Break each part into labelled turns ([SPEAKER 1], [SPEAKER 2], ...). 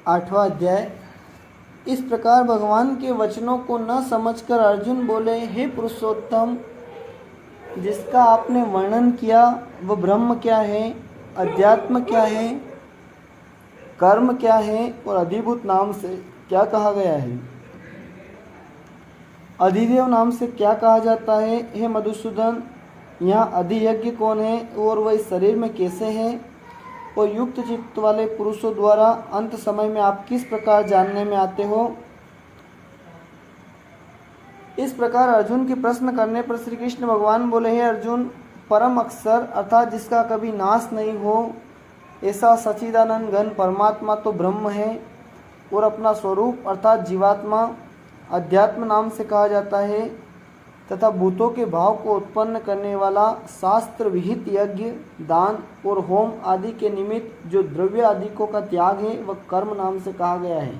[SPEAKER 1] 8वां अध्याय। इस प्रकार भगवान के वचनों को न समझकर अर्जुन बोले, हे पुरुषोत्तम, जिसका आपने वर्णन किया वह ब्रह्म क्या है, अध्यात्म क्या है, कर्म क्या है और अधिभूत नाम से क्या कहा गया है, अधिदेव नाम से क्या कहा जाता है। हे मधुसूदन, यहाँ अधियज्ञ कौन है और वह इस शरीर में कैसे है, और युक्त चित्त वाले पुरुषों द्वारा अंत समय में आप किस प्रकार जानने में आते हो। इस प्रकार अर्जुन के प्रश्न करने पर श्री कृष्ण भगवान बोले, हे अर्जुन, परम अक्षर अर्थात जिसका कभी नाश नहीं हो, ऐसा सच्चिदानंद घन परमात्मा तो ब्रह्म है, और अपना स्वरूप अर्थात जीवात्मा अध्यात्म नाम से कहा जाता है, तथा भूतों के भाव को उत्पन्न करने वाला शास्त्र विहित यज्ञ, दान और होम आदि के निमित्त जो द्रव्य आदिकों का त्याग है वह कर्म नाम से कहा गया है।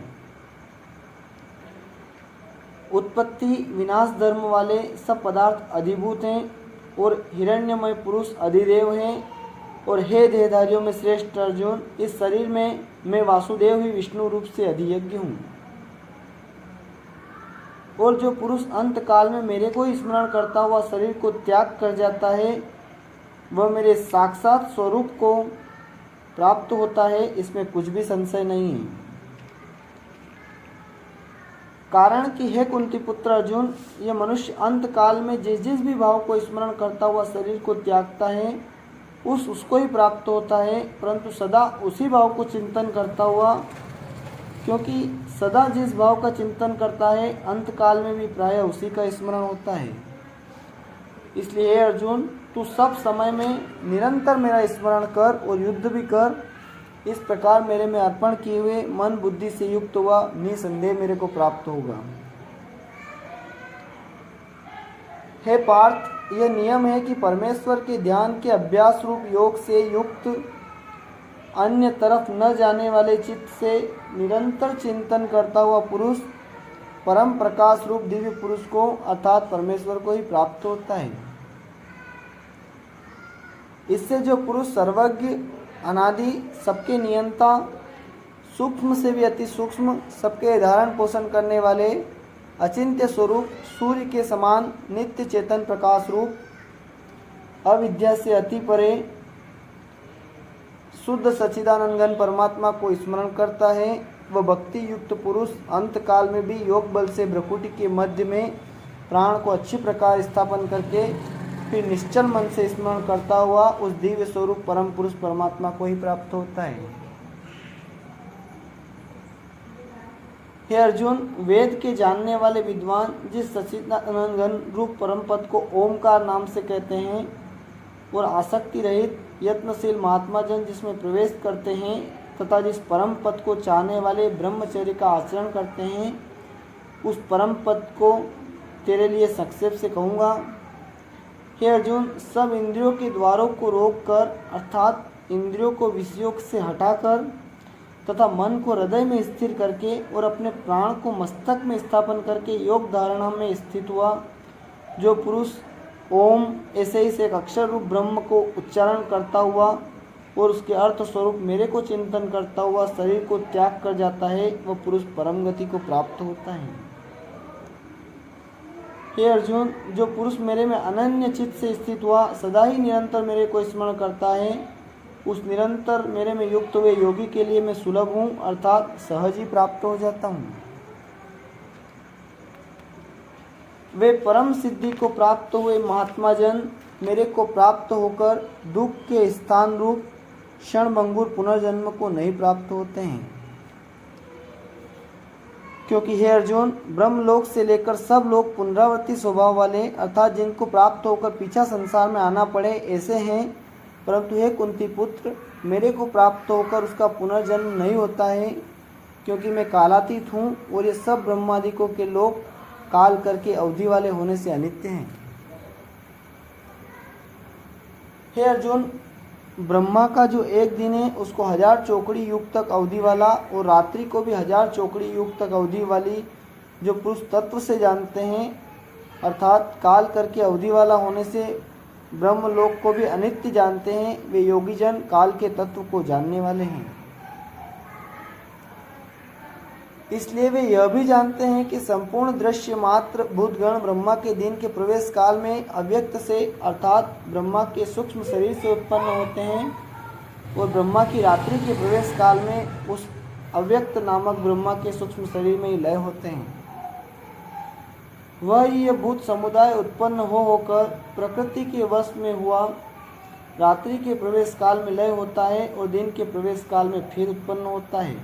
[SPEAKER 1] उत्पत्ति विनाश धर्म वाले सब पदार्थ अधिभूत हैं और हिरण्यमय पुरुष अधिदेव हैं। और हे देहधारियों में श्रेष्ठ अर्जुन, इस शरीर में मैं वासुदेव ही विष्णु रूप से अधियज्ञ हूँ। और जो पुरुष अंत काल में मेरे को स्मरण करता हुआ शरीर को त्याग कर जाता है वह मेरे साक्षात स्वरूप को प्राप्त होता है, इसमें कुछ भी संशय नहीं है। कारण कि हे कुंती पुत्र अर्जुन, यह मनुष्य अंत काल में जिस जिस भी भाव को स्मरण करता हुआ शरीर को त्यागता है उसको ही प्राप्त होता है, परंतु सदा उसी भाव को चिंतन करता हुआ, क्योंकि सदा जिस भाव का चिंतन करता है अंत काल में भी प्रायः उसी का स्मरण होता है। इसलिए हे अर्जुन, तू सब समय में निरंतर मेरा स्मरण कर और युद्ध भी कर। इस प्रकार मेरे में अर्पण किए हुए मन बुद्धि से युक्त हुआ निसंदेह मेरे को प्राप्त होगा। हे पार्थ, यह नियम है कि परमेश्वर के ध्यान के अभ्यास रूप योग से युक्त अन्य तरफ न जाने वाले चित्त से निरंतर चिंतन करता हुआ पुरुष परम प्रकाश रूप दिव्य पुरुष को अर्थात परमेश्वर को ही प्राप्त होता है। इससे जो पुरुष सर्वज्ञ, अनादि, सबके नियंता, सूक्ष्म से भी अति सूक्ष्म, सबके धारण पोषण करने वाले, अचिंत्य स्वरूप, सूर्य के समान नित्य चेतन प्रकाश रूप, अविद्या से अति परे शुद्ध सच्चिदानंद परमात्मा को स्मरण करता है, वह भक्ति युक्त पुरुष अंत काल में भी योग बल से भ्रकुटी के मध्य में प्राण को अच्छी प्रकार स्थापन करके फिर निश्चल मन से स्मरण करता हुआ उस दिव्य स्वरूप परम पुरुष परमात्मा को ही प्राप्त होता है। हे अर्जुन, वेद के जानने वाले विद्वान जिस सच्चिदानंद रूप परम पद को ओमकार नाम से कहते हैं और आसक्ति रहित यत्नशील महात्मा जन जिसमें प्रवेश करते हैं तथा जिस परम पद को चाहने वाले ब्रह्मचर्य का आचरण करते हैं, उस परम पद को तेरे लिए संक्षेप से कहूँगा। हे अर्जुन, सब इंद्रियों के द्वारों को रोककर अर्थात इंद्रियों को विषयों से हटाकर तथा मन को हृदय में स्थिर करके और अपने प्राण को मस्तक में स्थापन करके योग धारणा में स्थित हुआ जो पुरुष ओम ऐसे ही से एक अक्षर रूप ब्रह्म को उच्चारण करता हुआ और उसके अर्थ स्वरूप मेरे को चिंतन करता हुआ शरीर को त्याग कर जाता है, वह पुरुष परम गति को प्राप्त होता है। हे अर्जुन, जो पुरुष मेरे में अनन्य चित्त से स्थित हुआ सदा ही निरंतर मेरे को स्मरण करता है, उस निरंतर मेरे में युक्त हुए योगी के लिए मैं सुलभ हूँ अर्थात सहज ही प्राप्त हो जाता हूँ। वे परम सिद्धि को प्राप्त हुए महात्मा जन मेरे को प्राप्त होकर दुख के स्थान रूप क्षणभंगुर पुनर्जन्म को नहीं प्राप्त होते हैं, क्योंकि हे अर्जुन, ब्रह्मलोक से लेकर सब लोग पुनरावृत्ति स्वभाव वाले अर्थात जिनको प्राप्त होकर पीछा संसार में आना पड़े ऐसे हैं, परंतु हे कुंती पुत्र, मेरे को प्राप्त होकर उसका पुनर्जन्म नहीं होता है, क्योंकि मैं कालातीत हूँ और ये सब ब्रह्मादिकों के लोग काल करके अवधि वाले होने से अनित्य हैं। हे अर्जुन, ब्रह्मा का जो एक दिन है उसको 1000 चौकड़ी युग तक अवधि वाला और रात्रि को भी 1000 चौकड़ी युग तक अवधि वाली जो पुरुष तत्व से जानते हैं अर्थात काल करके अवधि वाला होने से ब्रह्मलोक को भी अनित्य जानते हैं, वे योगी जन काल के तत्व को जानने वाले हैं। इसलिए वे यह भी जानते हैं कि संपूर्ण दृश्य मात्र भूतगण ब्रह्मा के दिन के प्रवेश काल में अव्यक्त से अर्थात ब्रह्मा के सूक्ष्म शरीर से उत्पन्न होते हैं और ब्रह्मा की रात्रि के प्रवेश काल में उस अव्यक्त नामक ब्रह्मा के सूक्ष्म शरीर में ही लय होते हैं। वह ये भूत समुदाय उत्पन्न होकर प्रकृति के वश में हुआ रात्रि के प्रवेश काल में लय होता है और दिन के प्रवेश काल में फिर उत्पन्न होता है।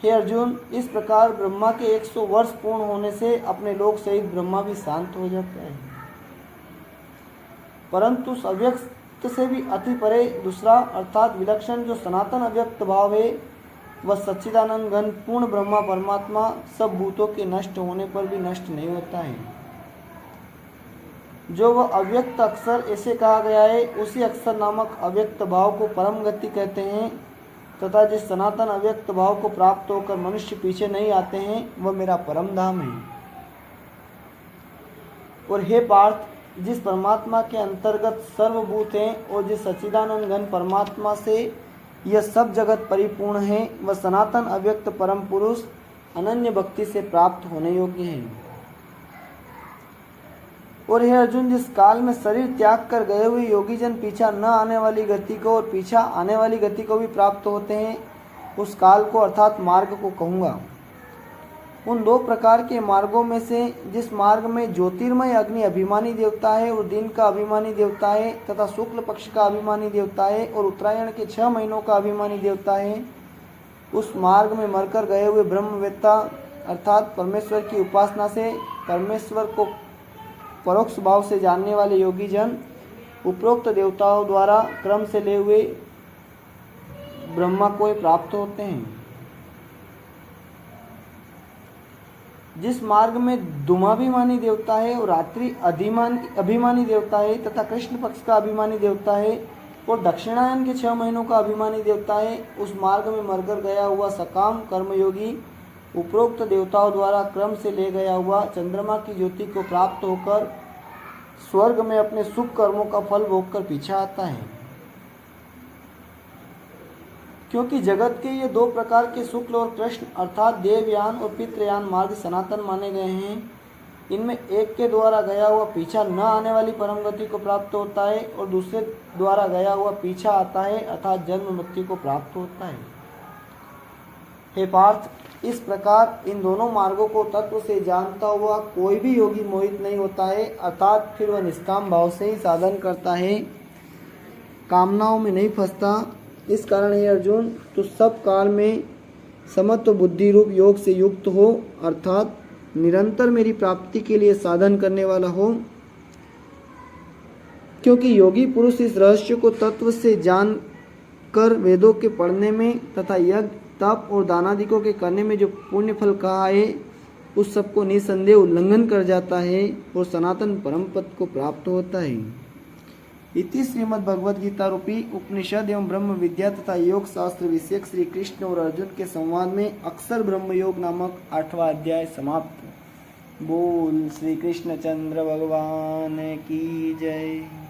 [SPEAKER 1] हे अर्जुन, इस प्रकार ब्रह्मा के 100 वर्ष पूर्ण होने से अपने लोक सहित ब्रह्मा भी शांत हो जाता है, परंतु उस अव्यक्त से भी अति परे दूसरा अर्थात विलक्षण जो सनातन अव्यक्त भाव है वह सच्चिदानंद घन पूर्ण ब्रह्मा परमात्मा सब भूतों के नष्ट होने पर भी नष्ट नहीं होता है। जो वह अव्यक्त अक्षर ऐसे कहा गया है उसी अक्षर नामक अव्यक्त भाव को परम गति कहते हैं तथा जिस सनातन अव्यक्त भाव को प्राप्त होकर मनुष्य पीछे नहीं आते हैं वह मेरा परम धाम है। और हे पार्थ, जिस परमात्मा के अंतर्गत सर्वभूत हैं और जिस सच्चिदानंद घन परमात्मा से यह सब जगत परिपूर्ण है वह सनातन अव्यक्त परम पुरुष अनन्य भक्ति से प्राप्त होने योग्य है। और हे अर्जुन, जिस काल में शरीर त्याग कर गए हुए योगी जन पीछा न आने वाली गति को और पीछा आने वाली गति को भी प्राप्त होते हैं उस काल को अर्थात मार्ग को कहूँगा। उन 2 प्रकार के मार्गों में से जिस मार्ग में ज्योतिर्मय अग्नि अभिमानी देवता है और दिन का अभिमानी देवता है तथा शुक्ल पक्ष का अभिमानी देवता है और उत्तरायण के 6 महीनों का अभिमानी देवता है, उस मार्ग में मरकर गए हुए ब्रह्मवेत्ता अर्थात परमेश्वर की उपासना से परमेश्वर को परोक्ष भाव से जानने वाले योगी जन उपरोक्त देवताओं द्वारा क्रम से ले हुए ब्रह्मा को प्राप्त होते हैं। जिस मार्ग में धूमाभिमानी देवता है और रात्रि अभिमानी देवता है तथा कृष्ण पक्ष का अभिमानी देवता है और दक्षिणायन के 6 महीनों का अभिमानी देवता है, उस मार्ग में मरकर गया हुआ सकाम कर्मयोगी उपरोक्त देवताओं द्वारा क्रम से ले गया हुआ चंद्रमा की ज्योति को प्राप्त होकर स्वर्ग में अपने शुभ कर्मों का फल भोगकर पीछे आता है। क्योंकि जगत के ये 2 प्रकार के शुक्ल और कृष्ण अर्थात देवयान और पितृयान मार्ग सनातन माने गए हैं, इनमें एक के द्वारा गया हुआ पीछा न आने वाली परम गति को प्राप्त होता है और दूसरे द्वारा गया हुआ पीछा आता है अर्थात जन्म मृत्यु को प्राप्त होता है। हे पार्थ, इस प्रकार इन दोनों मार्गों को तत्व से जानता हुआ कोई भी योगी मोहित नहीं होता है अर्थात फिर वह निष्काम भाव से ही साधन करता है, कामनाओं में नहीं फंसता। इस कारण हे अर्जुन, तो सब काल में समत्व बुद्धि रूप योग से युक्त हो अर्थात निरंतर मेरी प्राप्ति के लिए साधन करने वाला हो, क्योंकि योगी पुरुष इस रहस्य को तत्व से जान कर वेदों के पढ़ने में तथा यज्ञ तप और दानादिकों के करने में जो पुण्य फल कहा है उस सबको निसंदेह उल्लंघन कर जाता है और सनातन परम पद को प्राप्त होता है। इति श्रीमद् भगवद गीता रूपी उपनिषद एवं ब्रह्म विद्या तथा योग शास्त्र विषयक श्री कृष्ण और अर्जुन के संवाद में अक्षर ब्रह्म योग नामक 8वां अध्याय समाप्त। बोल श्री कृष्ण चंद्र भगवान की जय।